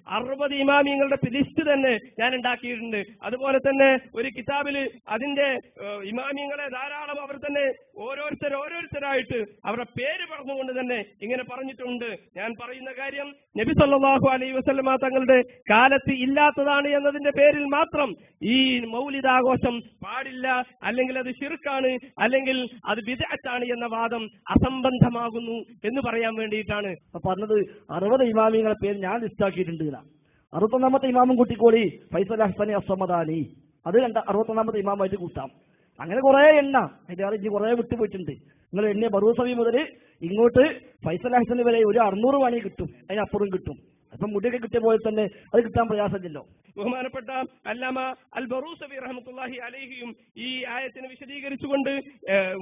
60 ഇമാമിങ്ങളുടെ list തന്നെ ഞാൻ ഉണ്ടാക്കിയിട്ടുണ്ട്. അതുപോലെ തന്നെ ഒരു കിതാബിൽ അതിന്റെ ഇമാമിങ്ങളെ ധാരാളം അവർ തന്നെ ഓരോരുത്തരായിട്ട് അവരുടെ പേര് പറഞ്ഞുകൊണ്ട് തന്നെ ഇങ്ങനെ പറഞ്ഞിട്ടുണ്ട്. ഞാൻ പറയുന്ന കാര്യം നബി സല്ലല്ലാഹു അലൈഹി വസല്ലമ തങ്ങളുടെ കാലത്ത് ഇല്ലാത്തതാണ് എന്നതിന്റെ പേരിൽ മാത്രം ഈ മൗലിദാഘോഷം പാടില്ല, അല്ലെങ്കിൽ അത് ശിർക്കാണ്, അല്ലെങ്കിൽ അത് ബിദ്അത്താണ് എന്ന വാദം അസംബന്ധമാകുന്നു എന്ന് പറയാൻ വേണ്ടിയിട്ടാണ് പറഞ്ഞത്. 60 ഇമാമിങ്ങളെ പേര് ഞാൻ ലിസ്റ്റാക്കിയിട്ടുണ്ട്. 61ാമത്തെ ഇമാമും കൂട്ടിക്കോളി ഫൈസൽ ഹസനി അസ്സമദാനി, അത് 61ാമത്തെ ഇമാമായിട്ട് കൂട്ടാം. അങ്ങനെ കുറെ എണ്ണ അതിന്റെ ഇനി കുറെ വിട്ടുപോയിട്ടുണ്ട്. നിങ്ങൾ എണ്ണ ബറൂസവി മുതൽ ഇങ്ങോട്ട് ഫൈസൽ ഹസന് വരെ ഒരു 600 മണി കിട്ടും, അതിനപ്പുറം കിട്ടും. അപ്പം മുടിയൊക്കെ കിട്ടിയ പോലെ തന്നെ അത് കിട്ടാൻ പ്രയാസമില്ലല്ലോ. ബഹുമാനപ്പെട്ട അല്ലാമ അൽ ബറൂസവി റഹ്മത്തുള്ളാഹി അലൈഹിയും ഈ ആയത്തിനെ വിശദീകരിച്ചുകൊണ്ട്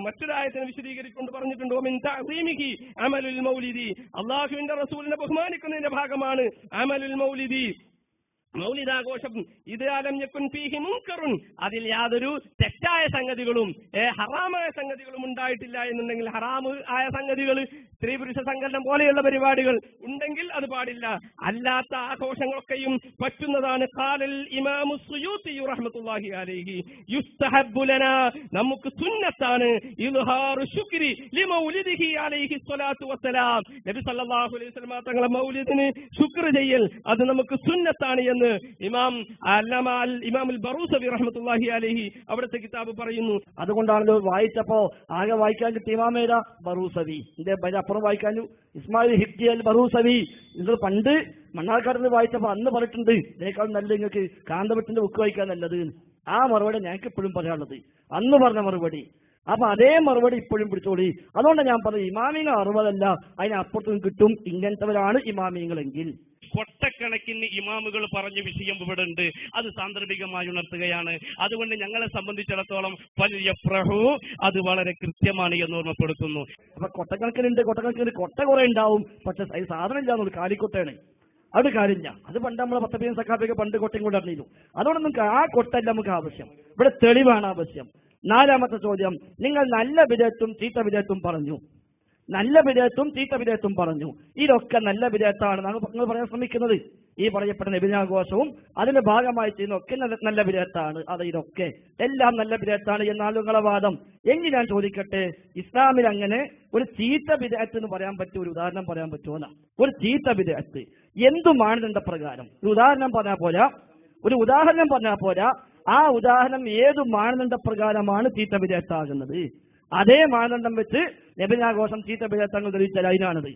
മറ്റൊരു ആയത്തിനെ വിശദീകരിച്ചുകൊണ്ട് പറഞ്ഞിട്ടുണ്ട്, മിൻ തഅ്സീമിഹി അമലുൽ മൗലിദി, അല്ലാഹുവിന്റെ റസൂലിനെ ബഹുമാനിക്കുന്നതിന്റെ ഭാഗമാണ് അമലുൽ മൗലിദി, മൗലിദാഘോഷം. ഇത് അലം യകുൻ ഫീഹി മുൻകറുൻ, അതിൽ യാതൊരു തെറ്റായ സംഗതികളും ഹറാമായ സംഗതികളും ഉണ്ടായിട്ടില്ല എന്നുണ്ടെങ്കിൽ, ഹറാമ് ആയ സംഗതികൾ സ്ത്രീ പുരുഷ സങ്കലനം പോലെയുള്ള പരിപാടികൾ ഉണ്ടെങ്കിൽ അത് പാടില്ല. അല്ലാത്ത ആഘോഷങ്ങളൊക്കെയും പറ്റുന്നതാണ്. ഖാലൽ ഇമാമു സുയൂത്തി റഹ്മത്തുള്ളാഹി അലൈഹി യുസ്തഹബ്ബു ലനാ, നമുക്ക് സുന്നത്താണ് ഇൽഹാറു ശുക്രി ലിമൗലിദിഹി അലൈഹി സ്വലാത്തു വസ്സലാം, നബി സല്ലല്ലാഹു അലൈഹി വസല്ലം തങ്ങളുടെ മൗലിദിന് ശുക്ർ ചെയ്യൽ അത് നമുക്ക് സുന്നത്താണ് എന്ന് ഇമാം അൽ ബറൂസവി റഹ്മത്തുള്ളാഹി അലൈഹി അവിടുത്തെ കിതാബ് പറയുന്നു. അതുകൊണ്ടാണല്ലോ വായിച്ചപ്പോ ആകെ വായിക്കാൻ കിട്ടിയ ഇമാമേതാ? ബറൂസവി. ഇതിന്റെ അപ്പുറം വായിക്കാനു ഇസ്മായിൽ ഹിബ്ദി അൽ ബറൂസവി. നിങ്ങൾ പണ്ട് മണ്ണാർക്കാട് വായിച്ചപ്പോ അന്ന് പറഞ്ഞിട്ടുണ്ട് ഇതിനേക്കാളും നല്ല നിങ്ങൾക്ക് കാന്തപുരത്തിന്റെ ബുക്ക് വായിക്കാൻ നല്ലത്. ആ മറുപടി ഞങ്ങൾക്ക് ഇപ്പോഴും പറയാനുള്ളത്, അന്ന് പറഞ്ഞ മറുപടി. അപ്പൊ അതേ മറുപടി ഇപ്പോഴും പിടിച്ചോളി. അതുകൊണ്ട് ഞാൻ പറഞ്ഞു ഇമാമിങ്ങൾ 60 അതിനപ്പുറത്തും കിട്ടും ഇങ്ങനത്തെവരാണ് ഇമാമിങ്ങളെങ്കിൽ. കൊട്ടക്കണക്കിന് ഇമാമുകൾ പറഞ്ഞ വിഷയം ഇവിടെ ഉണ്ട്. അത് സാന്ദർഭികമായി ഉണർത്തുകയാണ്. അതുകൊണ്ട് ഞങ്ങളെ സംബന്ധിച്ചിടത്തോളം വലിയ പ്രഹു അത് വളരെ കൃത്യമാണ് എന്ന് ഓർമ്മപ്പെടുത്തുന്നു. അപ്പൊ കൊട്ടക്കണക്കിനുണ്ട്, കൊട്ട കുറെ ഉണ്ടാവും, പക്ഷെ സാധനം ഇല്ലാന്നുള്ളൂ, കാലിക്കൊട്ടയാണ്. അത് കാര്യമില്ല. അത് പണ്ട് നമ്മളെ 10 സക്കാഫിയൊക്കെ പണ്ട് കൊട്ടയും കൊണ്ട് അറിഞ്ഞിരുന്നു. അതുകൊണ്ട് നമുക്ക് ആ കൊട്ടല്ല നമുക്ക് ആവശ്യം, ഇവിടെ തെളിവാണ് ആവശ്യം. 4ാമത്തെ ചോദ്യം, നിങ്ങൾ നല്ല വിധേയത്വം ചീത്ത വിധേയത്വം പറഞ്ഞു. നല്ല വിധേയത്വം ചീത്ത വിധേയത്വം പറഞ്ഞു. ഇതൊക്കെ നല്ല വിധേയത്താണ് നിങ്ങൾ പറയാൻ ശ്രമിക്കുന്നത്. ഈ പറയപ്പെട്ട നബിദിനാഘോഷവും അതിന്റെ ഭാഗമായി ചെയ്യുന്നതൊക്കെ നല്ല വിധേയത്താണ്. അത് ഇതൊക്കെ എല്ലാം നല്ല വിധേയത്താണ് എന്നാണ് നിങ്ങളെ വാദം. എങ്കിൽ ഞാൻ ചോദിക്കട്ടെ, ഇസ്ലാമിൽ അങ്ങനെ ഒരു ചീത്ത വിധേയത്ത് എന്ന് പറയാൻ പറ്റുമോ? ഒരു ഉദാഹരണം പറയാൻ പറ്റുമോ? ഒരു ചീത്ത വിധേയത്ത് എന്തു മാനദണ്ഡ പ്രകാരം? ഒരു ഉദാഹരണം പറഞ്ഞാൽ പോരാ, ആ ഉദാഹരണം ഏതു മാനദണ്ഡ പ്രകാരമാണ് ചീത്ത വിധേയത്താകുന്നത്? അതേ മാനദണ്ഡം വെച്ച് നബിദിനാഘോഷം ചീത്ത വിധേയത്തങ്ങൾ തെളിയിച്ചാൽ അതിനാണത്.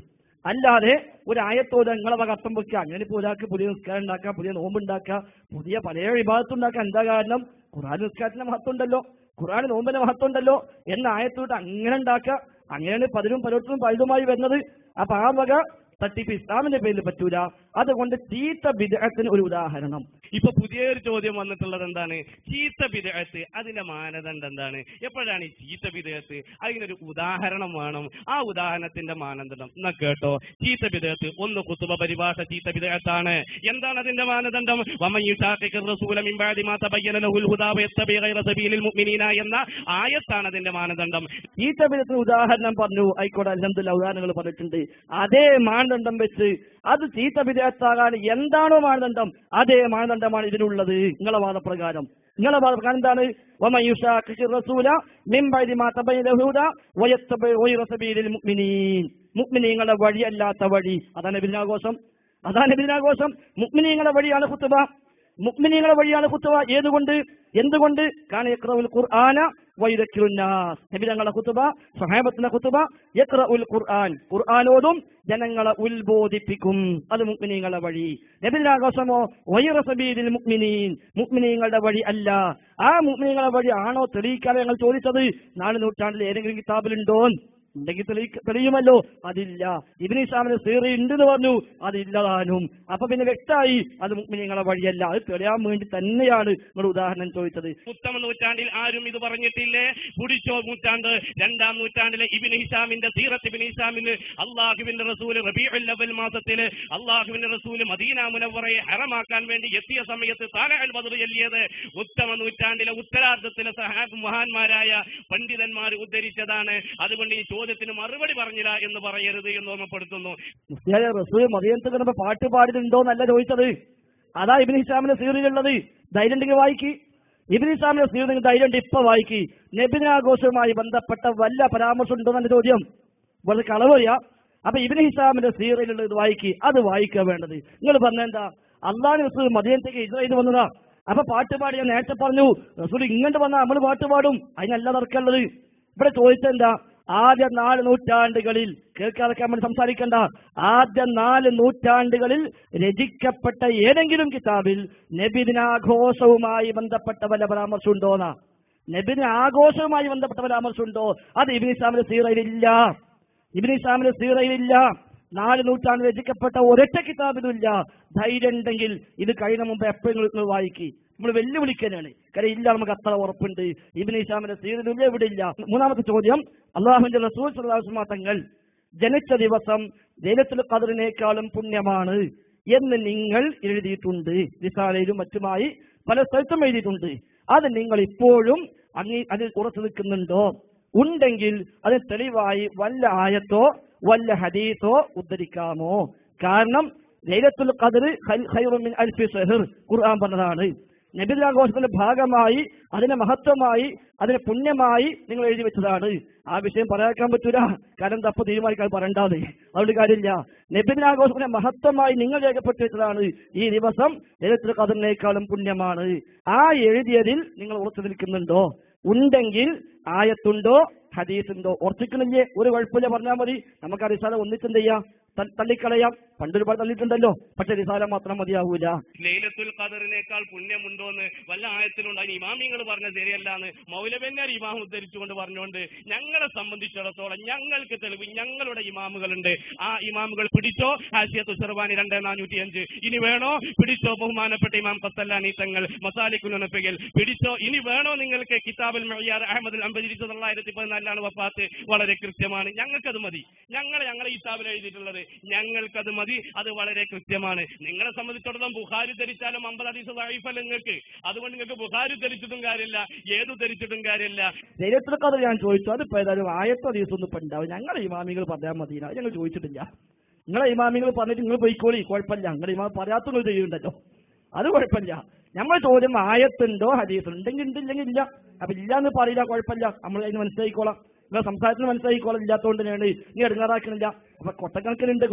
അല്ലാതെ ഒരു ആയത്തോട് നിങ്ങളെ വക അർത്ഥം വെക്കുക, അങ്ങനെ ഇപ്പോൾ ഒരാൾക്ക് പുതിയ നിസ്കാരം ഉണ്ടാക്കുക, പുതിയ നോമ്പുണ്ടാക്കുക, പുതിയ പല വിഭാഗത്തുണ്ടാക്കുക. എന്താ കാരണം? ഖുർആൻ നിസ്കാരത്തിന്റെ മഹത്വം ഉണ്ടല്ലോ, ഖുർആൻ നോമ്പിന്റെ മഹത്വം ഉണ്ടല്ലോ എന്ന ആയത്തോട്ട് അങ്ങനെ ഉണ്ടാക്കുക. അങ്ങനെയാണ് പലരും പലതുമായി വരുന്നത്. അപ്പൊ ആ വക തട്ടിപ്പ് ഇസ്ലാമിന്റെ പേരിൽ പറ്റൂല. അതുകൊണ്ട് ചീത്ത ബിദ്അത്തിന് ഒരു ഉദാഹരണം. ഇപ്പൊ പുതിയൊരു ചോദ്യം വന്നിട്ടുള്ളത് എന്താണ്? ചീത്ത ബിദ്അത്ത് അതിന്റെ മാനദണ്ഡം എന്താണ്? എപ്പോഴാണ് ഈ ചീത്ത ബിദ്അത്ത്? അതിനൊരു ഉദാഹരണം വേണം. ആ ഉദാഹരണത്തിന്റെ മാനദണ്ഡം എന്നാ കേട്ടോ. ചീത്ത ബിദ്അത്ത് ഒന്ന് ഖുതുബ പരിഭാഷ ചീത്ത ബിദ്അത്താണ്. എന്താണ് അതിന്റെ മാനദണ്ഡം? വമൻ യുശാഖിഖിർ റസൂല മിൻ ബഅദി മാ തബയ്യന ലഹുൽ ഹുദാ വയത്തബി ഗൈറ സബീലിൽ മുഅ്മിനീന എന്ന ആയത്താണ് അതിന്റെ മാനദണ്ഡം. ചീത്ത ബിദ്അത്തിന് ഉദാഹരണം പറഞ്ഞു, ആയിക്കോട്ടെ, അൽഹംദുലില്ലാഹ് ഉദാഹരണങ്ങൾ പറഞ്ഞിട്ടുണ്ട്. അതേ മാനദണ്ഡം വെച്ച് അത് ചീത്ത ബിദ്അത്താകാൻ എന്താണോ മാനദണ്ഡം, അതേ മാനദണ്ഡമാണ് ഇതിനുള്ളത്. നിങ്ങളെ വാദപ്രകാരം എന്താണ്? വമൻ യുശാഖിഖിർ റസൂല മിൻ ബഅദി മാ തബയ്യന ലഹുൽ ഹുദാ വയത്തബി ഗൈറ സബീലിൽ മുഅ്മിനീൻ, മുഅ്മിനീങ്ങളുടെ വഴിയല്ലാത്ത വഴി. അതാണ് നബിദിനാഘോഷം. മുഅ്മിനീങ്ങളുടെ വഴിയാണ് ഖുതുബ. മുഅ്മിനീങ്ങളുടെ വഴിയാണ് ഖുതുബ. എന്തുകൊണ്ട്? കാന യഖറഉൽ ഖുർആന വയുദക്കിറുൻ നാസ്. നബി തങ്ങളുടെ ഖുതുബ, സ്വഹാബത്തിന്റെ ഖുതുബ, യഖറഉൽ ഖുർആൻ, ഖുർആൻ ഓതും, ജനങ്ങളെ ഉത്ബോധിപ്പിക്കും. അത് മുഅ്മിനീങ്ങളുടെ വഴി. നബിദിനാഘോഷമോ ഗൈറ സബീലിൽ മുഅ്മിനീൻ, മുഅ്മിനീങ്ങളുടെ വഴി അല്ല. ആ മുഅ്മിനീങ്ങളുടെ വഴി ആണോ തെളിയിക്കാതെ ഞങ്ങൾ ചോദിച്ചത്. 4 നൂറ്റാണ്ടിൽ ഏതെങ്കിലും കിതാബിലുണ്ടോ? ഉണ്ടെങ്കിൽ തെളിയുമല്ലോ. അതില്ല. ഇബ്നു ഹിശാമിന് സീറി ഉണ്ടെന്ന് പറഞ്ഞു, അതില്ലതാനും. അപ്പൊ പിന്നെ വ്യക്തമായി അത് മുഅ്മിനീങ്ങളുടെ വഴിയല്ല. അത് തെളിയാൻ വേണ്ടി തന്നെയാണ് നിങ്ങൾ ഉദാഹരണം ചോദിച്ചത്. ഉത്തമ നൂറ്റാണ്ടിൽ ആരും ഇത് പറഞ്ഞിട്ടില്ലേ? പുടിച്ചോ നൂറ്റാണ്ട് 2-ാം നൂറ്റാണ്ടിലെ ഇബ്നു ഹിശാമിന്റെ സീറത്ത് ഇബ്നു ഹിശാമിന് അള്ളാഹുവിന്റെ റസൂൽ റബീഉൽ അവ്വൽ മാസത്തില് അള്ളാഹുവിന്റെ റസൂൽ മദീന മുനവ്വറയെ ഹറമാക്കാൻ വേണ്ടി എത്തിയ സമയത്ത് താലഅൽ ബദ്ർ ചൊല്ലിയത് ഉത്തമ നൂറ്റാണ്ടിലെ ഉത്തരാർദ്ധത്തിലെ സഹാബ് മഹാന്മാരായ പണ്ഡിതന്മാർ ഉദ്ധരിച്ചതാണ്. അതുകൊണ്ട് ഈ ചോദ്യത്തിന് മറുപടി പറഞ്ഞില്ല എന്ന് പറയരുത് എന്ന് ഓർമ്മപ്പെടുത്തുന്നു. റസൂൽ മദീനത്ത് കിടന്നപ്പോ പാട്ട് പാടിയിട്ടുണ്ടോ എന്നല്ല ചോദിച്ചത്. അതാ ഇബ്നു ഹിശാമിന്റെ സീറിലുള്ളത്. ധൈര്യം ഉണ്ടെങ്കിൽ വായിക്ക്. ഇബ്നു ഹിശാമിന്റെ സീറിൽ ധൈര്യം ഉണ്ട്, ഇപ്പൊ വായിക്ക്. നബിദിനാഘോഷവുമായി ബന്ധപ്പെട്ട വല്ല പരാമർശം ഉണ്ടോ എന്ന ചോദ്യം വളരെ കളവറിയാ. അപ്പൊ ഇബ്നു ഹിശാമിന്റെ സീറിലുള്ളത് വായിക്ക്, അത് വായിക്കുക വേണ്ടത്. നിങ്ങൾ പറഞ്ഞെന്താ അള്ളാഹു റസൂൽ മദീനത്തേക്ക് ഹിജ്റ ചെയ്ത് വന്നതാ. അപ്പൊ പാട്ട് പാടി ഞാൻ നേരത്തെ പറഞ്ഞു റസൂൽ ഇങ്ങോട്ട് വന്നാൽ നമ്മൾ പാട്ട് പാടും, അതിനല്ല തർക്കമുള്ളത്. ഇവിടെ ചോദിച്ചെന്താ ആദ്യ 4 നൂറ്റാണ്ടുകളിൽ കേൾക്കാതൊക്കെ നമ്മൾ സംസാരിക്കണ്ട. ആദ്യ 4 നൂറ്റാണ്ടുകളിൽ രചിക്കപ്പെട്ട ഏതെങ്കിലും കിതാബിൽ നബിദിനാഘോഷവുമായി ബന്ധപ്പെട്ട വല്ല പരാമർശം ഉണ്ടോന്നാ? നബിദിന ആഘോഷവുമായി ബന്ധപ്പെട്ട പരാമർശം ഉണ്ടോ? അത് ഇബ്നു ഹിശാമിന്റെ സീറയിലില്ല. ഇബ്നു ഹിശാമിന്റെ സീറയിലില്ല. 4 നൂറ്റാണ്ട് രചിക്കപ്പെട്ട ഒരൊറ്റ കിതാബിലും ഇല്ല. ധൈര്യം ഉണ്ടെങ്കിൽ ഇത് കഴിഞ്ഞ മുമ്പ് എപ്പോഴെങ്കിലും വായിക്കി. നമ്മൾ വെല്ലുവിളിക്കാനാണ്. കാര്യം ഇല്ല, നമുക്ക് അത്ര ഉറപ്പുണ്ട്. ഇബ്നു ഹിശാമിന്റെ സീറിലും ഇവിടെ ഇല്ല. മൂന്നാമത്തെ ചോദ്യം, അല്ലാഹുവിന്റെ റസൂൽ സ്വല്ലല്ലാഹു അലൈഹി വസല്ലം തങ്ങൾ ജനിച്ച ദിവസം ലൈലത്തുൽ ഖദ്റിനേക്കാളും പുണ്യമാണ് എന്ന് നിങ്ങൾ എഴുതിയിട്ടുണ്ട്. റിസാലയിലും മറ്റുമായി പല സ്ഥലത്തും എഴുതിയിട്ടുണ്ട്. അത് നിങ്ങൾ ഇപ്പോഴും അതിൽ ഉറച്ചു നിൽക്കുന്നുണ്ടോ? ഉണ്ടെങ്കിൽ അത് തെളിവായി വല്ല ആയത്തോ വല്ല ഹദീസോ ഉദ്ധരിക്കാമോ? കാരണം ലൈലത്തുൽ ഖദ്ർ ഖൈറുൻ മിൻ അൽഫി ശഹർ ഖുർആൻ പറഞ്ഞതാണ്. നബിദിനാഘോഷത്തിന്റെ ഭാഗമായി, അതിനെ മഹത്വമായി, അതിനെ പുണ്യമായി നിങ്ങൾ എഴുതി വെച്ചതാണ്. ആ വിഷയം പറയാക്കാൻ പറ്റൂല, കാരണം തപ്പ് തീരുമാനിക്കാൻ പറയണ്ടാതെ, അതുകൊണ്ട് കാര്യമില്ല. നബിദിനാഘോഷത്തിന്റെ മഹത്വമായി നിങ്ങൾ രേഖപ്പെടുത്തി വെച്ചതാണ്. ഈ ദിവസം ലൈലത്തുൽ ഖദ്റിനേക്കാളും പുണ്യമാണ്. ആ എഴുതിയതിൽ നിങ്ങൾ ഉറച്ചു നിൽക്കുന്നുണ്ടോ? ഉണ്ടെങ്കിൽ ആയത്തുണ്ടോ ഹദീസുണ്ടോ? ഉറച്ചിക്കണില്ലേ? ഒരു കുഴപ്പമില്ല, പറഞ്ഞാൽ മതി. നമുക്ക് ആ റിസാല ഒന്നിച്ചെന്ത് ചെയ്യാം, തള്ളിക്കളയാം. പണ്ടൊരുപാട് തള്ളിയിട്ടുണ്ടല്ലോ, പക്ഷെ റിസാല മാത്രം മതിയാവൂല. ലൈലത്തുൽ ഖദറിനേക്കാൾ പുണ്യമുണ്ടോന്ന് വല്ല ആയത്തിലുണ്ട്. അതിന് ഇമാമിങ്ങൾ പറഞ്ഞ ശരിയല്ലാന്ന് മൗലവന്മാർ ഇമാം ഉദ്ധരിച്ചുകൊണ്ട് പറഞ്ഞുകൊണ്ട് ഞങ്ങളെ സംബന്ധിച്ചിടത്തോളം ഞങ്ങൾക്ക് തെളിവ് ഞങ്ങളുടെ ഇമാമുകളുണ്ട്. ആ ഇമാമുകൾ പിടിച്ചോ. ഹാസിയത്തുൽ ശർവാനി 2405. ഇനി വേണോ പിടിച്ചോ. ബഹുമാനപ്പെട്ട ഇമാം ഖസ്സലാനി തങ്ങൾ മസാലിക്കുൽ മുനഫിൽ പിടിച്ചോ. ഇനി വേണോ നിങ്ങൾക്ക് കിതാബുൽ മഅ്യാർ അഹ്മദുൽ അംബരി 1914 വഫാത്ത് വളരെ കൃത്യമാണ്. ഞങ്ങൾക്കത് മതി. ഞങ്ങളെ കിതാബിൽ എഴുതിയിട്ടുള്ളത് ഞങ്ങൾക്കത് മതി. അത് വളരെ കൃത്യമാണ്. നിങ്ങളെ സംബന്ധിച്ചിടത്തോളം ബുഖാരി ധരിച്ചാലും 50 ഹദീസ് ദഈഫല്ല നിങ്ങൾക്ക്. അതുകൊണ്ട് നിങ്ങൾക്ക് ബുഖാരി ധരിച്ചിട്ടും കാര്യമില്ല, ഏതു ധരിച്ചിട്ടും കാര്യമില്ല. ലൈലത്തുൽ ഖദ്ർ ഞാൻ ചോദിച്ചു, അത് ഇപ്പൊ ഏതായാലും ആയത്തോ ഹദീസൊന്നും ഇപ്പൊ ഉണ്ടാവും. ഞങ്ങളെ ഇമാമികൾ പറയാൻ മതി, ഞങ്ങൾ ചോദിച്ചിട്ടില്ല. നിങ്ങളെ ഇമാമികൾ പറഞ്ഞിട്ട് നിങ്ങൾ പോയിക്കോളി, കുഴപ്പമില്ല. നിങ്ങളെ ഇമാം പറയാത്ത ചെയ്യുന്നുണ്ടല്ലോ, അത് കുഴപ്പമില്ല. നമ്മൾ ചോദ്യം ആയത്തുണ്ടോ ഹദീസ് ഉണ്ടെങ്കിൽ ഉണ്ടില്ലെങ്കിൽ ഇല്ല. അപ്പൊ ഇല്ല എന്ന് പറയില്ല, കുഴപ്പമില്ല. നമ്മൾ അതിന് മനസ്സിലാക്കിക്കോളാം. നിങ്ങൾ സംസാരത്തിന് മനസ്സിലാക്കിക്കോളാം. ഇല്ലാത്തതുകൊണ്ട് തന്നെയാണ് നീ എടുങ്ങാറാക്കണില്ല. അപ്പൊ കൊട്ടക്കണക്കിനുണ്ട്,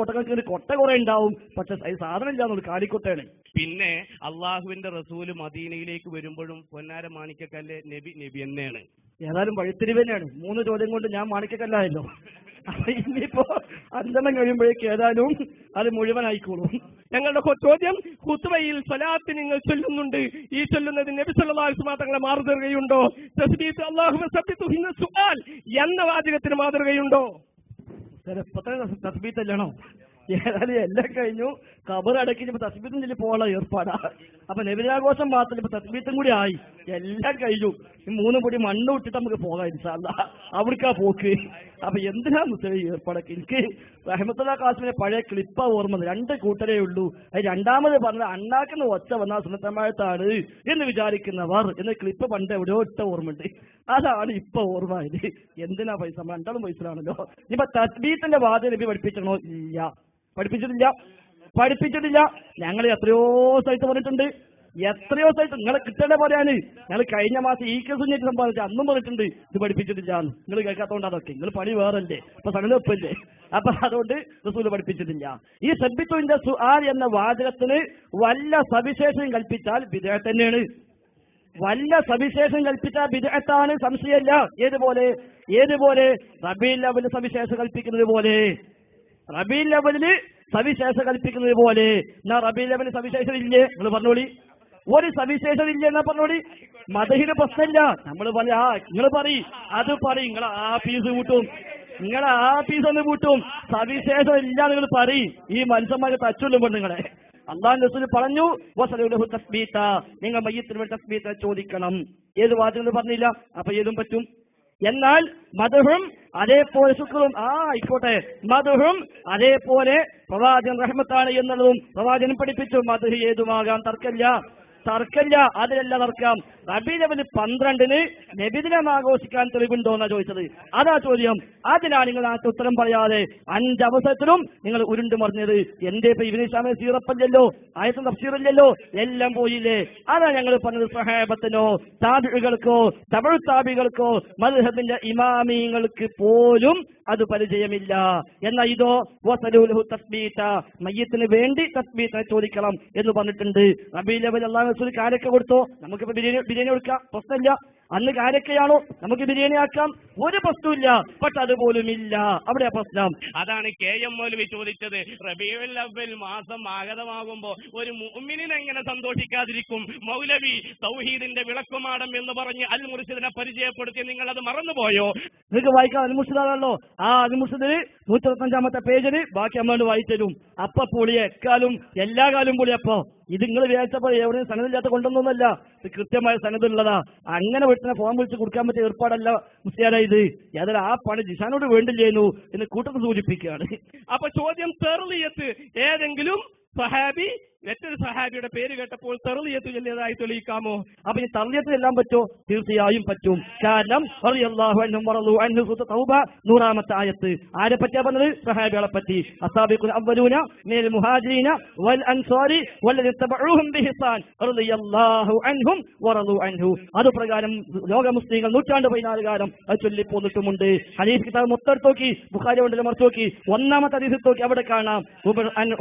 കൊട്ട കുറെ ഉണ്ടാവും, പക്ഷെ സാധനം ഇല്ലാന്നുള്ള കാലിക്കൊട്ടയാണ്. പിന്നെ അള്ളാഹുവിന്റെ റസൂല് മദീനയിലേക്ക് വരുമ്പോഴും പൊന്നാര മാണിക്കക്കല്ല് നബി തന്നെയാണ്. ഏതായാലും വഴിത്തിരിവ് തന്നെയാണ്. 3 ചോദ്യം കൊണ്ട് ഞാൻ മാണിക്കക്കല്ലായല്ലോ. അപ്പൊ ഇനിയിപ്പോ 5 കഴിയുമ്പോഴേക്ക് ഏതായാലും അത് മുഴുവനായിക്കോളും. ഞങ്ങളുടെ ചോദ്യം, ഖുത്ബയിൽ സ്വലാത്ത് നിങ്ങൾ ചൊല്ലുന്നുണ്ട്. ഈ ചൊല്ലുന്നതിന് നബി സല്ലല്ലാഹു അലൈഹി വസല്ലം തങ്ങളെ മാതൃകയുണ്ടോ? തസ്ബീഹ് അല്ലാഹുമ്മ സബ്ബിത്ഹു ഹിന്ന സുആൽ എന്ന വാചകത്തിന് മാതൃകയുണ്ടോ? തസ്ബീഹ് അല്ലണോ? ഏതായാലും എല്ലാം കഴിഞ്ഞു. ഖബർ അടക്കിച്ചപ്പോ തസ്ബീഹും ചൊല്ലി പോകാനുള്ള ഏർപ്പാടാ. അപ്പൊ നബിദിനാഘോഷം മാത്രം ഇപ്പൊ തസ്ബീഹും കൂടി ആയി, എല്ലാം കഴിഞ്ഞു. 3 പൊടി മണ്ണ് വിട്ടിട്ട് നമുക്ക് പോകാം ഇൻഷാ അല്ലാഹ്. അവിടേക്കാ പോക്ക്. അപ്പൊ എന്തിനാ മുസ്ലിം ഏർപ്പാടൊക്കെ? എനിക്ക് റഹ്മത്തുള്ളാഹി ഖാസിമിന്റെ പഴയ ക്ലിപ്പാ ഓർമ്മ. 2 കൂട്ടരേ ഉള്ളൂ. അത് രണ്ടാമത് പറഞ്ഞ അണ്ണാക്കുന്ന ഒച്ച വന്നാൽ സുന്നത്തമായത്താണ് എന്ന് വിചാരിക്കുന്നവർ എന്ന ക്ലിപ്പ് പണ്ട് എവിടെയോ ഇട്ട ഓർമ്മയുണ്ട്. അതാണ് ഇപ്പൊ ഓർമ്മ. എന്തിനാ പൈസ? 2 പൈസയാണല്ലോ. ഇപ്പൊ തസ്ബീഹിന്റെ വാചകം നബി പഠിപ്പിച്ചണോ? ഇല്ല, പഠിപ്പിച്ചിട്ടില്ല. ഞങ്ങൾ എത്രയോ സ്ഥലത്ത് പറഞ്ഞിട്ടുണ്ട്. നിങ്ങളെ കിട്ടേണ്ട പറയാന്. ഞങ്ങൾ കഴിഞ്ഞ മാസം ഈ കേസ് സംബന്ധിച്ച് അന്നും പറഞ്ഞിട്ടുണ്ട് ഇത് പഠിപ്പിച്ചിട്ടില്ല. നിങ്ങൾ കേൾക്കാത്തോണ്ട് അതൊക്കെ നിങ്ങൾ പണി വേറല്ലേ, ഇപ്പൊ സകലൊപ്പല്ലേ. അപ്പൊ അതുകൊണ്ട് റസൂല് പഠിപ്പിച്ചിട്ടില്ല. ഈ സബ്ബിത്തുന്റെ സുആൽ എന്ന വാചകത്തിന് വല്ല സവിശേഷം കൽപ്പിച്ചാൽ ബിദ്അത്ത് തന്നെയാണ്. വല്ല സവിശേഷം കൽപ്പിച്ചാൽ ബിദ്അത്താണ്, സംശയമില്ല. ഏതുപോലെ റബീഉൽ അവ്വൽ സവിശേഷം കൽപ്പിക്കുന്നത് പോലെ, റബീഉൽ അവ്വലിന് സവിശേഷം കൽപ്പിക്കുന്നത് പോലെ. എന്നാ റബീഉൽ അവ്വൽ സവിശേഷം ഇല്ലേ? നിങ്ങൾ പറഞ്ഞോളി. ഒരു സവിശേഷം ഇല്ല എന്നാ പറഞ്ഞോളി. മദഹിന് പ്രശ്നമില്ല. നമ്മൾ പറയാ, നിങ്ങൾ പറയും, അത് പറയും. നിങ്ങളെ ആ പീസ് ഒന്ന് കൂട്ടും. സവിശേഷം ഇല്ല നിങ്ങൾ പറയും. ഈ മനുഷ്യന്മാരെ തച്ചുള്ളുമ്പോ നിങ്ങളെ അല്ലാഹു റസൂൽ പറഞ്ഞു, വസലൂഹു തസ്ബീത, നിങ്ങൾ മയ്യിത്തിന് വേണ്ടി തസ്ബീത ചോദിക്കണം. ഏത് വാചകം പറഞ്ഞില്ല, അപ്പൊ ഏതും പറ്റും. എന്നാൽ മദ്ഹും അതേപോലെ ശുക്റും ആയിക്കോട്ടെ. മദ്ഹും അതേപോലെ പ്രവാചകൻ റഹ്മത്താണ് എന്നുള്ളതും പ്രവാചകൻ പഠിപ്പിച്ചു. മദ്ഹ് ഏതുമാകാൻ തർക്കമില്ല. തർക്കമില്ല, അതിലെല്ലാം തർക്കം. റബീഉൽ അവ്വൽ 12 നബിദിനം ആഘോഷിക്കാൻ തെളിവുണ്ടോ എന്നാ ചോദിച്ചത്. അതാ ചോദ്യം. അതിനാണ് നിങ്ങൾ ആ ഉത്തരം പറയാതെ 5 അവസരത്തിലും നിങ്ങൾ ഉരുണ്ടു മറിഞ്ഞത്. എന്റെ ഇപ്പൊ ഇബ്നു ഹിശാമിന് സീറപ്പല്ലല്ലോ, ആയത്തും തഫ്സീറില്ലല്ലോ, എല്ലാം പോയില്ലേ. അതാ ഞങ്ങൾ പറഞ്ഞത്. സഹാബത്തിനോ താബിഈകൾക്കോ തബഉ താബിഈകൾക്കോ മദ്ഹബിന്റെ ഇമാമിങ്ങൾക്ക് പോലും അത് പരിചയമില്ല. എന്നാൽ ഇതോ വസലൂലഹു തസ്ബീത, മയ്യത്തിന് വേണ്ടി തസ്ബീത ചോദിക്കണം എന്ന് പറഞ്ഞിട്ടുണ്ട്. റബീഉൽ അവ്വൽ അല്ലാഹു റസൂൽ കാരക്ക കൊടുത്തോ, നമുക്കിപ്പോ ബിരിയാണി കൊടുക്കാം, പ്രശ്നമില്ല. അന്ന് കാരക്കയാണോ, നമുക്ക് ബിരിയാണി ആക്കാം, ഒരു പ്രശ്നമില്ല. പക്ഷെ അതുപോലും ഇല്ല, അവിടെ പ്രശ്നം. അതാണ് KM മൗലവി ചോദിച്ചത്. റബീഉൽ അവ്വൽ മാസം ആഗതമാകുമ്പോ ഒരു മുഅ്മിനിന് എങ്ങനെ സന്തോഷിക്കാതിരിക്കും? മൗലവി തൗഹീദിന്റെ വിളക്കുമാടം എന്ന് പറഞ്ഞ് അൽ മുർഷിദിനെ പരിചയപ്പെടുത്തി, നിങ്ങൾ അത് മറന്നുപോയോ? നിങ്ങൾക്ക് വായിക്കാം, അൽ മുർഷിദാണല്ലോ. ആ അൽ മുർഷിദിൽ 125-ാമത്തെ പേജിൽ ബാക്കി അമ്മയോട് വായിത്തരും. അപ്പ പൊളിയെ എക്കാലും എല്ലാ കാലം പൊളിയപ്പോ. ഇത് നിങ്ങൾ വിചാരിച്ചപ്പോ എവിടെയും സനദില്ലാത്ത കൊണ്ടൊന്നുമല്ല, ഇത് കൃത്യമായ സനദുള്ളതാ. അങ്ങനെ വീട്ടിനെ ഫോൺ വിളിച്ച് കൊടുക്കാൻ പറ്റിയ ഏർപ്പാടല്ല മുസ്ലിയാരാ ഇത്. ഏതായാലും ആ പണി ജിഷാനോട് വേണ്ടില്ലേന്നു എന്ന് കൂട്ടത്തിൽ സൂചിപ്പിക്കുകയാണ്. അപ്പൊ ചോദ്യം, തെർലിയത്ത് ഏതെങ്കിലും സഹാബി മറ്റൊരു സഹാബിയുടെ പേര് കേട്ടപ്പോൾ തെർലിയത്ത് ചൊല്ലിയതായി തെളിയിക്കാമോ? അപ്പൊ ഈ തർലിയത്ത് എല്ലാം പറ്റുമോ? തീർച്ചയായും പറ്റും. കാരണം റളിയല്ലാഹു അൻഹും വറളു അൻഹു സൂറത്ത് തൗബ 100-ാമത്തെ ആയത്ത് ആരെ പറ്റിയാ പറഞ്ഞത്? സഹാബികളെ പറ്റി. അസ്സാബിഖുൽ അവ്വലൂന മിനൽ മുഹാജിരീന വൽ അൻസാരി വല്ലദീന തബഊഹും ബിഹിസാൻ റളിയല്ലാഹു അൻഹും വറളു അൻഹു. അതുപ്രകാരം ലോക മുസ്ലിങ്ങൾ 114 കാലം അത് ചൊല്ലിപ്പോന്നിട്ടുമുണ്ട്. ഹദീസ് കിതാബ് മൊത്തം നോക്കി, ബുഖാരി കൊണ്ടല്ലേ മറച്ചു നോക്കി, 1-ാമത്തെ ഹദീസിൽ നോക്കി, അവിടെ കാണാം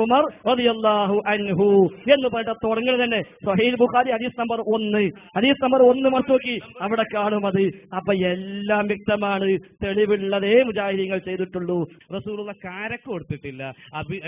ഉമർ റളിയല്ലാഹു അൻഹു എന്ന് പറഞ്ഞിട്ട് തുടങ്ങുന്നത് തന്നെ. സ്വഹീഹ് ബുഖാരി ഹദീസ് നമ്പർ 1, ഹദീസ് നമ്പർ 1 മറച്ചു നോക്കി, അവിടെ കാണും അത്. അപ്പൊ എല്ലാം വ്യക്തമാണ്, തെളിവുള്ളതേ മുജാഹിദീങ്ങൾ ചെയ്തിട്ടുള്ളൂ. റസൂലുള്ള കാരക്ക് കൊടുത്തിട്ടില്ല.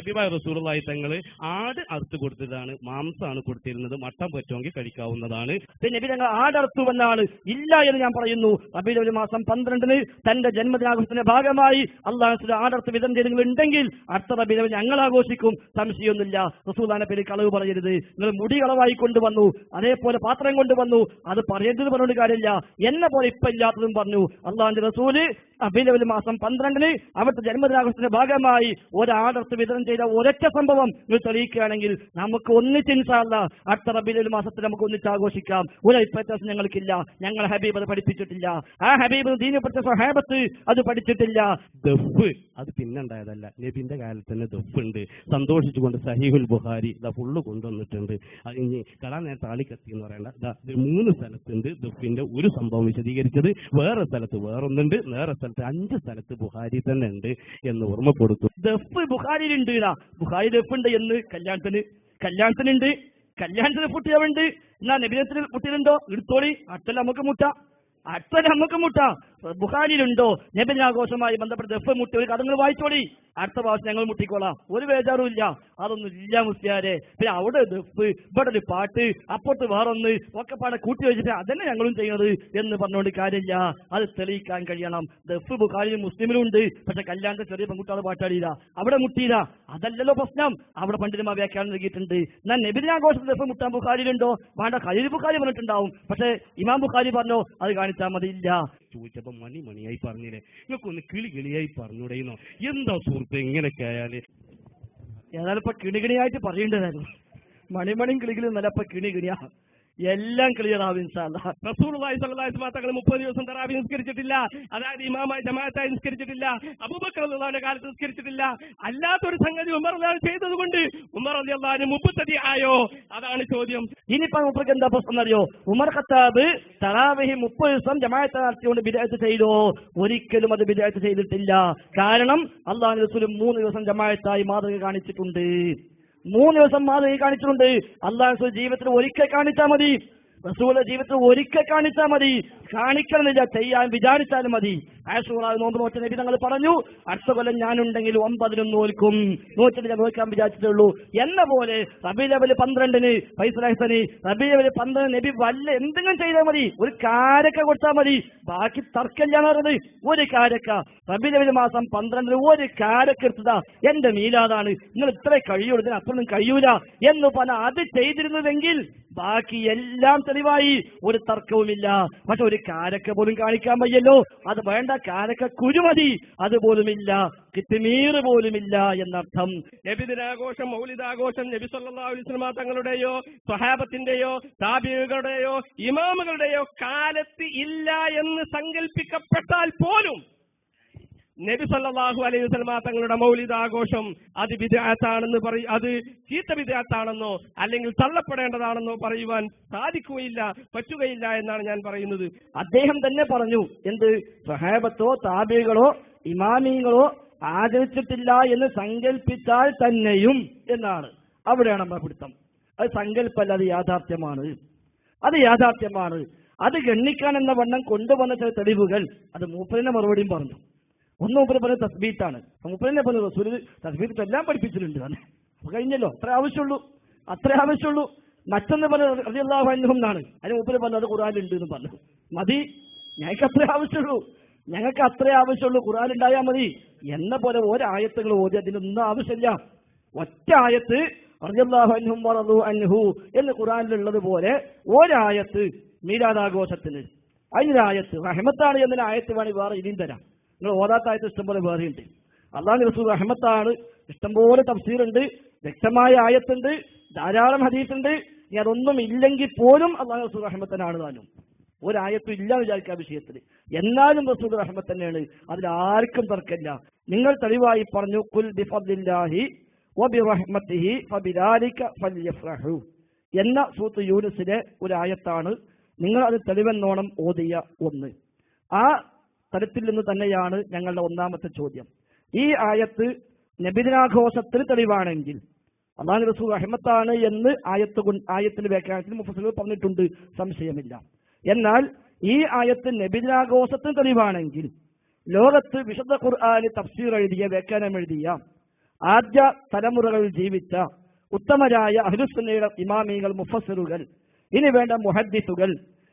അബിബായ് റസൂലുള്ളാഹി തങ്ങള് ആട് അറുത്ത് കൊടുത്തതാണ്, മാംസമാണ് കൊടുത്തിരുന്നത്. മട്ടൻ പറ്റുമെങ്കിൽ കഴിക്കാവുന്നതാണ്. പിന്നെ നബി തങ്ങൾ ആടർത്തുവെന്നാണ് ഇല്ല എന്ന് ഞാൻ പറയുന്നു. റബീഉൽ അവ്വൽ മാസം 12 തന്റെ ജന്മദിനാഘോഷത്തിന്റെ ഭാഗമായി അള്ളാഹു ആടർത്ത് വിധം ചെയ്തിട്ടുണ്ടെങ്കിൽ അടുത്ത റബീഉൽ അവ്വൽ ഞങ്ങൾ ആഘോഷിക്കും, സംശയമൊന്നുമില്ല. റസൂലുള്ളാഹിന്റെ പേര് കളവ് പറയരുത്. നിങ്ങൾ മുടി കളവായി കൊണ്ടുവന്നു, അതേപോലെ പാത്രം കൊണ്ടുവന്നു, അത് പറയരുത് പറഞ്ഞുകൊണ്ട് കാര്യമില്ല. എന്നെ പോലെ ഇപ്പൊ ഇല്ലാത്തതും പറഞ്ഞു. അള്ളാഹുവിന്റെ റസൂല് റബീഉൽ അവ്വൽ മാസം 12 അവിടുത്തെ ജന്മദിനാഘോഷത്തിന്റെ ഭാഗമായി ഒരാടർത്ത് വിതരണം ചെയ്ത ഒരൊറ്റ സംഭവം നിങ്ങൾ തെളിയിക്കുകയാണെങ്കിൽ നമുക്ക് ഒന്നിച്ച് ഇൻഷാ അല്ലാഹ് അടുത്ത റബീഉൽ അവ്വൽ മാസത്തിൽ നമുക്ക് ഒന്നിച്ച് ആഘോഷിക്കാം. ഒരു വ്യത്യാസം ഞങ്ങൾക്കില്ല. ഞങ്ങൾ ഹബീബ് അത് പഠിപ്പിച്ചിട്ടില്ല. ആ ഹബീബ് ദീനിൽപ്പെട്ട സ്വഹാബത്ത് അത് പഠിച്ചിട്ടില്ല. ദഫ് അത് പിന്നുണ്ടായതല്ല, നബിന്റെ കാലത്ത് തന്നെ ദഫുണ്ട്. സന്തോഷിച്ചുകൊണ്ട് സഹീഹുൽ ബുഖാരി ഫുള്ള് കൊണ്ടുവന്നിട്ടുണ്ട്. അത് ഇനി കളാ നേരത്തെ ആളിക്കത്തി എന്ന് പറയണ്ട, 3 സ്ഥലത്തുണ്ട് ദഫിന്റെ ഒരു സംഭവം വിശദീകരിച്ചത്. വേറെ സ്ഥലത്ത് വേറൊന്നുണ്ട്, വേറെ സ്ഥലത്ത് 5 സ്ഥലത്ത് ബുഖാരി തന്നെ ഉണ്ട് എന്ന് ഓർമ്മപ്പെടുത്തും. ദഫ് ബുഖാരിയിലുണ്ട്. ബുഖാരി ദഫുണ്ട് എന്ന് കല്യാണത്തിനുണ്ട്, കല്യാണത്തിന് പൊട്ടിയവുണ്ട്. എന്നാ നബിദിനത്തിന് പൊട്ടിയതുണ്ടോ? എടുത്തോളി, അടുത്തല്ല നമുക്ക് മുട്ട. ബുഖാരിയിലുണ്ടോ നബിദിനാഘോഷമായി ബന്ധപ്പെട്ട ദഫ് മുട്ടി? ഒരു കഥകൾ വായിച്ചോളി, അടുത്ത പ്രാവശ്യം ഞങ്ങൾ മുട്ടിക്കോളാം, ഒരു ബേജാറും ഇല്ല. അതൊന്നും ഇല്ല മുസ്ലിയാരെ. പിന്നെ അവിടെ ദഫ്, ഇവിടെ ഒരു പാട്ട്, അപ്പുറത്ത് വേറൊന്ന്, ഒക്കെ പാടെ കൂട്ടി വെച്ചിട്ട് അതന്നെ ഞങ്ങളും ചെയ്യുന്നത് എന്ന് പറഞ്ഞുകൊണ്ട് കാര്യമില്ല. അത് തെളിയിക്കാൻ കഴിയണം. ദഫ് ബുഖാരിയും മുസ്ലിമിലും ഉണ്ട്. പക്ഷെ കല്യാണത്തെ ചെറിയ പെൺകുട്ടികളെ പാട്ടാടിയില്ല, അവിടെ മുട്ടിയില്ല. അതല്ലല്ലോ പ്രശ്നം. അവിടെ പണ്ഡിതന്മാർ വ്യാഖ്യാനം നൽകിയിട്ടുണ്ട്. എന്നാൽ നബിദിനാഘോഷത്തിൽ ദഫ് മുട്ടാൻ ബുഖാരിയിലുണ്ടോ? വേണ്ട, ഖലീൽ ബുഖാരി പറഞ്ഞിട്ടുണ്ടാവും. പക്ഷെ ഇമാം ബുഖാരി പറഞ്ഞോ അത് കാണിച്ചാൽ മതി. ഇല്ല. ചോദിച്ചപ്പോ മണിയായി പറഞ്ഞില്ലേ, നിങ്ങൾക്കൊന്ന് കിളിയായി പറഞ്ഞൂടെന്നോ? എന്താ സുഹൃത്ത് ഇങ്ങനെയൊക്കെ ആയാല്? ഏതായാലും ഇപ്പൊ കിണികിണിയായിട്ട് പറയേണ്ടതായിരുന്നു. മണിമണിയും കിളികളും നല്ല ഇപ്പൊ കിണികിണിയാ. എല്ലാം ക്ലിയർ ആവും ഇൻഷാ അല്ലാഹ്. റസൂലുള്ളാഹി സ്വല്ലല്ലാഹു അലൈഹി വസല്ലം തങ്ങൾ 30 ദിവസം തറാവീഹ് നിസ്കരിച്ചിട്ടില്ല. അതായത് ഇമാമായി ജമാഅത്തായി നിസ്കരിച്ചിട്ടില്ല. അബൂബക്കർ റളിയല്ലാഹുവിന്റെ കാലത്ത് നിസ്കരിച്ചിട്ടില്ല. അല്ലാത്തൊരു സംഗതി ഉമർ റളിയല്ലാഹു ചെയ്തതുകൊണ്ട് ഉമർ റളിയല്ലാഹു മുബ്തദി ആയോ? അതാണ് ചോദ്യം. ഇനിയിപ്പോ മൂപ്പർക്ക് എന്താ പ്രശ്നം അറിയോ? ഉമർ ഖത്താബ് തറാവീഹ് 30 ദിവസം ജമാഅത്ത് നടത്തിക്കൊണ്ട് ബിദ്അത്ത് ചെയ്തോ? ഒരിക്കലും അത് ബിദ്അത്ത് ചെയ്തിട്ടില്ല. കാരണം അല്ലാഹുവിന്റെ റസൂൽ 3 ദിവസം ജമാഅത്തായി മാതൃക കാണിച്ചിട്ടുണ്ട്. 3 ദിവസം മാതൃക കാണിച്ചിട്ടുണ്ട്. അല്ലാഹു റസൂൽ ജീവിതത്തിൽ ഒരിക്കൽ കാണിച്ചാൽ മതി. റസൂലിന്റെ ജീവിതത്തിൽ ഒരിക്കൽ കാണിച്ചാൽ മതി, കാണിക്കണമെന്നില്ല, ചെയ്യാൻ വിചാരിച്ചാലും മതി. ആശൂറ നോമ്പ് നോറ്റ നബി തങ്ങൾ പറഞ്ഞു, അടുത്ത കൊല്ലം ഞാനുണ്ടെങ്കിൽ 9 നോൽക്കും, നോറ്റിട്ട് ഞാൻ നോക്കാൻ വിചാരിച്ചിട്ടുള്ളൂ എന്ന പോലെ. റബീഉൽ അവ്വൽ 12 ഫൈസൽ ഹസനി റബീഉൽ അവ്വൽ 12 നബി വല്ല എന്തെങ്കിലും ചെയ്താൽ മതി, ഒരു കാരക്ക കൊടുത്താൽ മതി, ബാക്കി തർക്കമില്ലാന്ന് പറഞ്ഞത്. ഒരു കാരക്ക റബീഉൽ അവ്വൽ മാസം 12 ഒരു കാരക്ക എടുത്തതാ, എന്റെ മീലാദാണ്, നിങ്ങൾ ഇത്ര കഴിയുള്ളൂ, ഇതിന് അത്രയൊന്നും കഴിയൂല എന്ന് പറഞ്ഞ അത് ചെയ്തിരുന്നുവെങ്കിൽ ബാക്കി എല്ലാം തെളിവായി, ഒരു തർക്കവുമില്ല. പക്ഷെ ഒരു കാരക്ക പോലും കാണിക്കാൻ വയ്യല്ലോ, അത് വേണ്ട, കാരക്ക കുരുമതി, അതുപോലുമില്ല, കിത്തിമീർ പോലുമില്ല എന്നർത്ഥം. നബിദിനാഘോഷം, മൗലിദാഘോഷം നബി സല്ലല്ലാഹു അലൈഹി വസല്ലം തങ്ങളുടെയോ സ്വഹാബത്തിന്റെയോ താബിഈകളുടെയോ ഇമാമുകളുടെയോ കാലത്ത് ഇല്ല എന്ന് സങ്കല്പിക്കപ്പെട്ടാൽ പോലും നബി സല്ലല്ലാഹു അലൈഹി വസല്ലം തങ്ങളുടെ മൗലിദാഘോഷം അത് ബിദ്അത്താണെന്ന് അത് ചീത്ത ബിദ്അത്താണെന്നോ അല്ലെങ്കിൽ തള്ളപ്പെടേണ്ടതാണെന്നോ പറയുവാൻ സാധിക്കുകയില്ല, പറ്റുകയില്ല എന്നാണ് ഞാൻ പറയുന്നത്. അദ്ദേഹം തന്നെ പറഞ്ഞു, എന്ത്, സ്വഹാബത്തോ താബിഈകളോ ഇമാമിങ്ങളോ ആചരിച്ചിട്ടില്ല എന്ന് സങ്കല്പിച്ചാൽ തന്നെയും എന്നാണ്. അവിടെയാണ് നമ്മുടെ പിടുത്തം. അത് സങ്കല്പമല്ല, അത് യാഥാർത്ഥ്യമാണ്. അത് യാഥാർത്ഥ്യമാണ്. അത് ഗണ്ണിക്കാൻ എന്ന വണ്ണം കൊണ്ടുവന്ന ചില തെളിവുകൾ അത് മൂപ്പരിന്റെ മറുപടിയും പറഞ്ഞു. ഒന്ന് മൂപ്പര് പറഞ്ഞ തസ്ബീത്താണ്. മൂപ്പരിനെ പറഞ്ഞു റസൂൽ തസ്ബീത്ത് ചൊല്ലാൻ പഠിപ്പിച്ചിട്ടുണ്ട്. അപ്പൊ കഴിഞ്ഞല്ലോ, അത്ര ആവശ്യമുള്ളൂ. മറ്റൊന്ന് പറഞ്ഞു റളിയല്ലാഹു അൻഹു എന്നാണ്. അതിന് മൂപ്പര് പറഞ്ഞു അത് ഖുർആനിലുണ്ട് എന്ന് പറഞ്ഞു. മതി, ഞങ്ങൾക്ക് അത്രേ ആവശ്യമുള്ളൂ, ഖുർആൻ ഉണ്ടായാൽ മതി എന്ന പോലെ ഒരായത്തുകൾ ഓതി അതിനൊന്നും ആവശ്യമില്ല. ഒറ്റ ആയത്ത് റളിയല്ലാഹു അൻഹും വറളു അൻഹു എന്ന് ഖുർആനിലുള്ളത് പോലെ ഒരായത്ത് മീലാദാഘോഷത്തിന്, അതിനൊരായത്ത് റഹ്മത്താണ് എന്നൊരു ആയത്ത് വേണമെങ്കിൽ വേറെ ഇനിയും തരാം. നിങ്ങൾ ഓതാത്ത ആയത്ത് ഇഷ്ടംപോലെ വേറെയുണ്ട്. അല്ലാഹു റസൂൽ റഹ്മത്താണ്, ഇഷ്ടംപോലെ തഫ്സീറുണ്ട്, വ്യക്തമായ ആയത്തുണ്ട്, ധാരാളം ഹദീസുണ്ട്. ഇനി അതൊന്നും ഇല്ലെങ്കിൽ പോലും അല്ലാഹു റസൂൽ റഹ്മത്തനാണ് താനും. ഒരായത്തും ഇല്ല വിചാരിക്കുക വിഷയത്തിൽ, എന്നാലും റസൂൽ റഹ്മത്ത് തന്നെയാണ്. അതിലാർക്കും തർക്കമില്ല. നിങ്ങൾ തെളിവായി പറഞ്ഞു ഖുൽ ബിഫദ്ലില്ലാഹി വബിറഹ്മത്തിഹി ഫബിദാലിക ഫൽയഫ്റഹു എന്ന സൂറത്ത് യൂനുസിലെ ഒരു ആയത്താണ്. നിങ്ങൾ അത് തെളിവെന്നോണം ഓതിയ ഒന്ന്. ആ തരത്തിൽ നിന്ന് തന്നെയാണ് ഞങ്ങളുടെ ഒന്നാമത്തെ ചോദ്യം. ഈ നബിദിനാഘോഷത്തിന് തെളിവാണെങ്കിൽ അല്ലാഹു റസൂൽ റഹ്മത്താണ് എന്ന് ആയത്തിന്റെ വ്യാഖ്യാനത്തിൽ മുഫസ്സിറുകൾ പറഞ്ഞിട്ടുണ്ട്, സംശയമില്ല. എന്നാൽ ഈ ആയത്ത് നബിദിനാഘോഷത്തിന് തെളിവാണെങ്കിൽ ലോകത്ത് വിശുദ്ധ ഖുർആന് തഫ്സീർ എഴുതിയ, വ്യാഖ്യാനം എഴുതിയ, ആദ്യ തലമുറകളിൽ ജീവിച്ച ഉത്തമരായ അഹ്ലുസുന്നയുടെ ഇമാമികൾ, മുഫസ്സിറുകൾ, ഇനി വേണ്ട മുഹദ്ദിസുകൾ,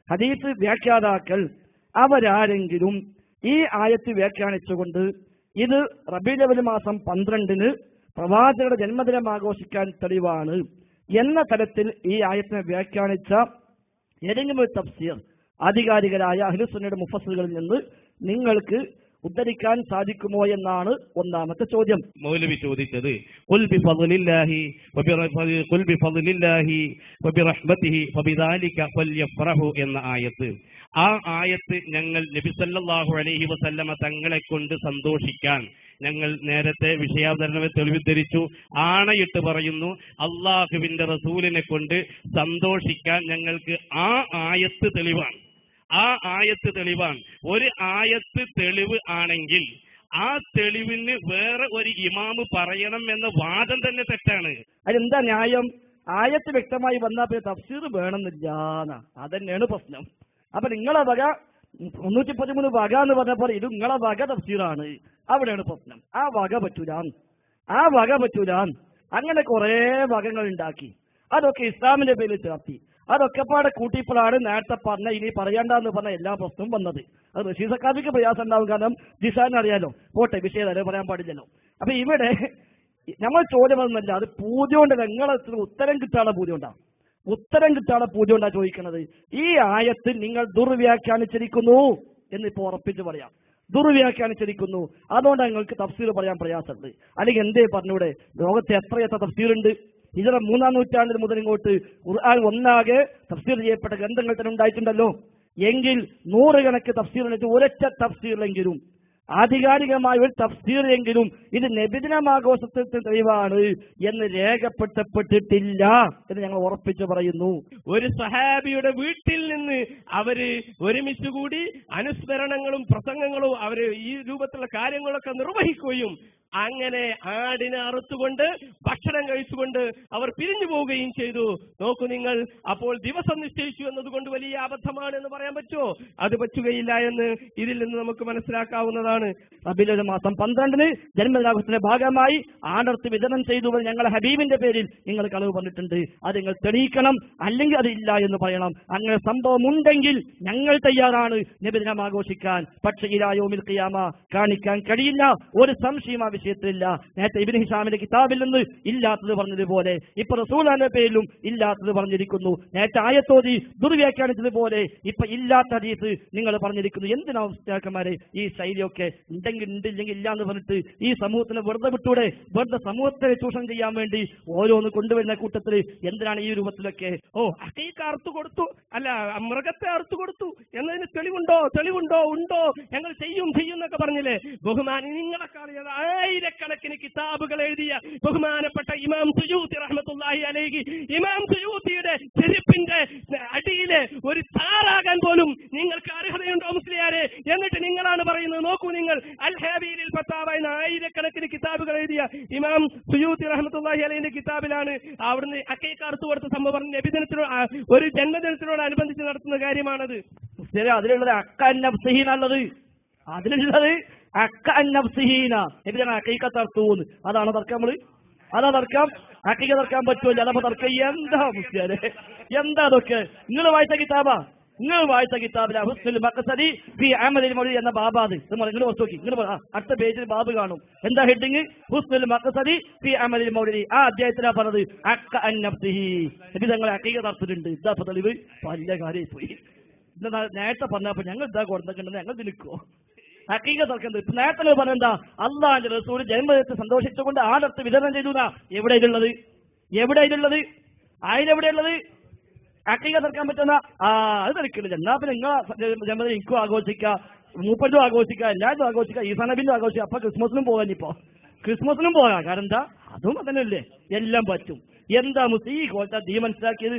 ഹദീസ് വ്യാഖ്യാതാക്കൾ, അവരാരെങ്കിലും ഈ ആയത്ത് വ്യാഖ്യാനിച്ചുകൊണ്ട് ഇത് റബീഉൽ അവ്വൽ മാസം 12-ന് പ്രവാചകരുടെ ജന്മദിനം ആഘോഷിക്കാൻ തെളിവാണ് എന്ന തരത്തിൽ ഈ ആയത്തിനെ വ്യാഖ്യാനിച്ച ഏതെങ്കിലും ഒരു തഫ്സീർ ആധികാരികരായ അഹ്ലുസുന്നയുടെ മുഫസ്സിറുകളിൽ നിന്ന് നിങ്ങൾക്ക് ഉദ്ധരിക്കാൻ സാധിക്കുമോ എന്നാണ് ഒന്നാമത്തെ ചോദ്യം. മൗലവി ചോദിച്ചത് ഖുൽ ബിഫദ്ലില്ലാഹി വബിറഹ്മതിഹി ഫബിദാലിക ഫൽയഫ്റഹു എന്ന ആയത്ത്. ആ ആയത്ത് ഞങ്ങൾ നബി സല്ലല്ലാഹു അലൈഹി വസല്ലമ തങ്ങളെ കൊണ്ട് സന്തോഷിക്കാൻ ഞങ്ങൾ നേരത്തെ വിഷയാവതരണത്തിൽ തെളിവുദ്ധരിച്ചു, ആണയിട്ട് പറയുന്നു, അള്ളാഹുവിന്റെ റസൂലിനെ കൊണ്ട് സന്തോഷിക്കാൻ ഞങ്ങൾക്ക് ആ ആയത്ത് തെളിവാണ്. ആ ആയത്ത് തെളിവാണ്. ഒരു ആയത്ത് തെളിവ് ആണെങ്കിൽ ആ തെളിവിന് വേറെ ഒരു ഇമാമ് പറയണം എന്ന വാദം തന്നെ തെറ്റാണ്. അതെന്താ ന്യായം? ആയത്ത് വ്യക്തമായി വന്നാൽ പിന്നെ തഫ്സീർ വേണമെന്നില്ല, അതന്നെയാണ് പ്രശ്നം. അപ്പൊ നിങ്ങളെ വക 313 വക എന്ന് പറഞ്ഞപ്പോൾ ഇത് നിങ്ങളെ വക തഫ്സീറാണ്, അവിടെയാണ് പ്രശ്നം. ആ വക പറ്റൂല. അങ്ങനെ കുറെ വകകൾ ഉണ്ടാക്കി, അതൊക്കെ ഇസ്ലാമിന്റെ പേരിൽ ചേർത്തി, അതൊക്കെ പാടെ കൂട്ടിയപ്പോഴാണ് നേരത്തെ പറഞ്ഞ ഇനി പറയണ്ടെന്ന് പറഞ്ഞ എല്ലാ പ്രശ്നവും വന്നത്. അത് റഷീദ് സക്കാഫിക്ക് പ്രയാസം ഉണ്ടാവും, കാരണം ജിസാൻ അറിയാലോ, പോട്ടെ, വിഷയം പറയാൻ പാടില്ലല്ലോ. അപ്പൊ ഇവിടെ നമ്മൾ ചോദ്യം ഒന്നല്ല, അത് പൂജ കൊണ്ടല്ല, നിങ്ങളെ ഉത്തരം കിട്ടാനുള്ള പൂജ കൊണ്ടാ ചോദിക്കുന്നത്. ഈ ആയത്ത് നിങ്ങൾ ദുർവ്യാഖ്യാനിച്ചിരിക്കുന്നു എന്നിപ്പോ ഉറപ്പിച്ച് പറയാം, ദുർവ്യാഖ്യാനിച്ചിരിക്കുന്നു, അതുകൊണ്ട് നിങ്ങൾക്ക് തഫ്സീർ പറയാൻ പ്രയാസമുണ്ട്. അല്ലെങ്കിൽ എന്തേ പറഞ്ഞൂടെ? ലോകത്തെ എത്ര തഫ്സീറുണ്ട്. ഹിജ്റ 3-ാം നൂറ്റാണ്ടിൽ മുതൽ ഇങ്ങോട്ട് ഖുർആൻ ഒന്നാകെ തഫ്സീർ ചെയ്യപ്പെട്ട ഗ്രന്ഥങ്ങൾ തന്നെ ഉണ്ടായിട്ടുണ്ടല്ലോ. എങ്കിൽ 100 കണക്ക് തഫ്സീറിന് ഒരൊറ്റ തഫ്സീറിലെങ്കിലും, ആധികാരികമായ ഒരു തഫ്സീർ എങ്കിലും ഇത് നബിദിനാഘോഷത്തിൽ തെളിവാണ് എന്ന് രേഖപ്പെടുത്തപ്പെട്ടിട്ടില്ല എന്ന് ഞങ്ങൾ ഉറപ്പിച്ചു പറയുന്നു. ഒരു സഹാബിയുടെ വീട്ടിൽ നിന്ന് അവര് ഒരുമിച്ച് കൂടി അനുസ്മരണങ്ങളും പ്രസംഗങ്ങളും അവര് ഈ രൂപത്തിലുള്ള കാര്യങ്ങളൊക്കെ നിർവഹിക്കുകയും അങ്ങനെ ആടിനെ അറുത്തുകൊണ്ട് ഭക്ഷണം കഴിച്ചുകൊണ്ട് അവർ പിരിഞ്ഞു പോവുകയും ചെയ്തു. നോക്കൂ നിങ്ങൾ, അപ്പോൾ ദിവസം നിശ്ചയിച്ചു എന്നതുകൊണ്ട് വലിയ അബദ്ധമാണ് എന്ന് പറയാൻ പറ്റുമോ? അത് പറ്റുകയില്ല എന്ന് ഇതിൽ നിന്ന് നമുക്ക് മനസ്സിലാക്കാവുന്നതാണ്. റബീഉൽ അവ്വൽ മാസം 12-ന് ജന്മദിനാഘോഷത്തിന്റെ ഭാഗമായി ആടർത്ത് വിതരണം ചെയ്തു ഞങ്ങളെ ഹബീബിന്റെ പേരിൽ നിങ്ങൾ കളവ് പറഞ്ഞിട്ടുണ്ട്. അത് നിങ്ങൾ തെളിയിക്കണം, അല്ലെങ്കിൽ അതില്ല എന്ന് പറയണം. അങ്ങനെ സംഭവം ഉണ്ടെങ്കിൽ ഞങ്ങൾ തയ്യാറാണ് നബിദിനം ആഘോഷിക്കാൻ. പക്ഷേ ഇലാ യൗമിൽ ഖിയാമ കാണിക്കാൻ കഴിയില്ല, ഒരു സംശയം ആ വിഷയത്തിലില്ല. നേരത്തെ ഇബ്നു ഹിഷാമിന്റെ കിതാബിൽ നിന്ന് ഇല്ലാത്തത് പറഞ്ഞതുപോലെ ഇപ്പൊ റസൂലുള്ളാഹിന്റെ പേരിലും ഇല്ലാത്തത് പറഞ്ഞിരിക്കുന്നു. നേരത്തെ ആയത്തോതി ദുർവ്യാഖ്യാനിച്ചതുപോലെ ഇപ്പൊ ഇല്ലാത്ത ഹദീസ് നിങ്ങൾ പറഞ്ഞിരിക്കുന്നു. എന്തിനാ ഉസ്താക്കന്മാരെ ഈ ശൈലിയൊക്കെ? ഉണ്ടെങ്കിൽ ഉണ്ട്, ഇല്ലെങ്കിൽ ഇല്ല എന്ന് പറഞ്ഞിട്ട് ഈ സമൂഹത്തിനെ വെറുതെ വിട്ടൂടെ? വെറുതെ സമൂഹത്തെ ചൂഷണം ചെയ്യാൻ വേണ്ടി ഓരോന്ന് കൊണ്ടുവരുന്ന കൂട്ടത്തിൽ എന്തിനാണ് ഈ രൂപത്തിലൊക്കെ? അക്കീക്ക അറുത്തു കൊടുത്തു, അല്ല മൃഗത്തെ അറുത്തു കൊടുത്തു എന്നതിന് തെളിവുണ്ടോ? ഉണ്ടോ, ഞങ്ങൾ ചെയ്യും എന്നൊക്കെ പറഞ്ഞില്ലേ? ബഹുമാനി നിങ്ങളെക്കാൾ ആയിരക്കണക്കിന് കിതാബുകൾ എഴുതിയ ബഹുമാനപ്പെട്ട ഇമാം സുയൂത്തി റഹ്മത്തുള്ളാഹി അലൈഹി, ഇമാം സുയൂത്തിയുടെ ചെരുപ്പിന്റെ അടിയിലെ ഒരു താറാകാൻ പോലും നിങ്ങൾക്ക് അർഹതയുണ്ടോ മുസ്ലിയാരെ? എന്നിട്ട് നിങ്ങളാണ് പറയുന്നത്, നോക്കൂ നിങ്ങൾ, അൽ ഹാബീലിൽ ഫത്താവ എന്ന ആയിരക്കണക്കിന് കിതാബുകൾ എഴുതിയ ഇമാം സുയൂത്തി റഹ്മത്തുള്ളാഹി അലൈഹിന്റെ കിതാബിലാണ് അവിടുന്ന് അക്കീക്ക അറുത്തു കൊടുത്ത സംഭവം നബിദിനത്തിനോ ഒരു ജന്മദിനത്തിനോടനുബന്ധിച്ച് നടത്തുന്ന കാര്യമാണത്. അതിലുള്ളത് അക്കന്നബ്സിഹീനുള്ളത്, അതിലുള്ളത് അക്കന്നബ്സിഹീന. നബിയാണ് അക്കീക്ക തർത്തൂന്ന്. അതാണ് തർക്കം. അതാ തർക്കം. അക്കീക്ക തർക്കാൻ പറ്റുമല്ലോ. അതപ്പോ തർക്കം എന്താ മുസ്ലിയാരെ? എന്താ അതൊക്കെ? നിങ്ങൾ വായിച്ച കിതാബില ഹുസ്നുൽ മഖ്സദി ഫീ അമലിൽ മൗലിദ് എന്ന ബാബാത്. നിങ്ങൾ നോക്കി, അടുത്ത പേജിൽ ബാബ് കാണും. എന്താ ഹെഡിങ്? ഹുസ്നുൽ മഖ്സദി ഫീ അമലിൽ മൗലിദ്. ആ അധ്യായത്തിലാ പറഞ്ഞത് അക്ക അന്നബ്സിഹി. നബി തങ്ങൾ അക്കീക്ക തർത്തിട്ടുണ്ട്. ഇതാ തെളിവ്. വലിയ കാര്യമായി പോയി. നേരത്തെ പറഞ്ഞപ്പോ ഞങ്ങൾ ഇതാ കൊടുത്തിട്ടുണ്ടെന്ന് ഞങ്ങൾ നിൽക്കുവോ? അക്കീക്ക തർക്കുന്നത്. ഇപ്പൊ നേരത്തെ പറഞ്ഞെന്താ? അള്ളാന്റെ റസൂൽ ജന്മദിനത്തെ സന്തോഷിച്ചുകൊണ്ട് ആടർത്ത് വിതരണം ചെയ്തു. എവിടെയുള്ളത്? അതിലെവിടെയുള്ളത്? അക്കീക്ക തർക്കാൻ പറ്റുന്ന അത് തർക്കില്ല. എന്നാ പിന്നെ നിങ്ങളെ ജന്മദിനം എനിക്കും ആഘോഷിക്കാം, മൂപ്പറ്റും ആഘോഷിക്കാം, എല്ലാവരും ആഘോഷിക്കാം, ഈസാ നബിന്റെ ആഘോഷിക്കാം. അപ്പൊ ക്രിസ്മസിനും പോകാൻ, ഇപ്പൊ ക്രിസ്മസിനും പോകാം. കാരണം എന്താ? അതും അതന്നെയല്ലേ, എല്ലാം പറ്റും. എന്താ മുസ്ലിം ഈ കോലത്തെ നീ മനസ്സിലാക്കിയത്?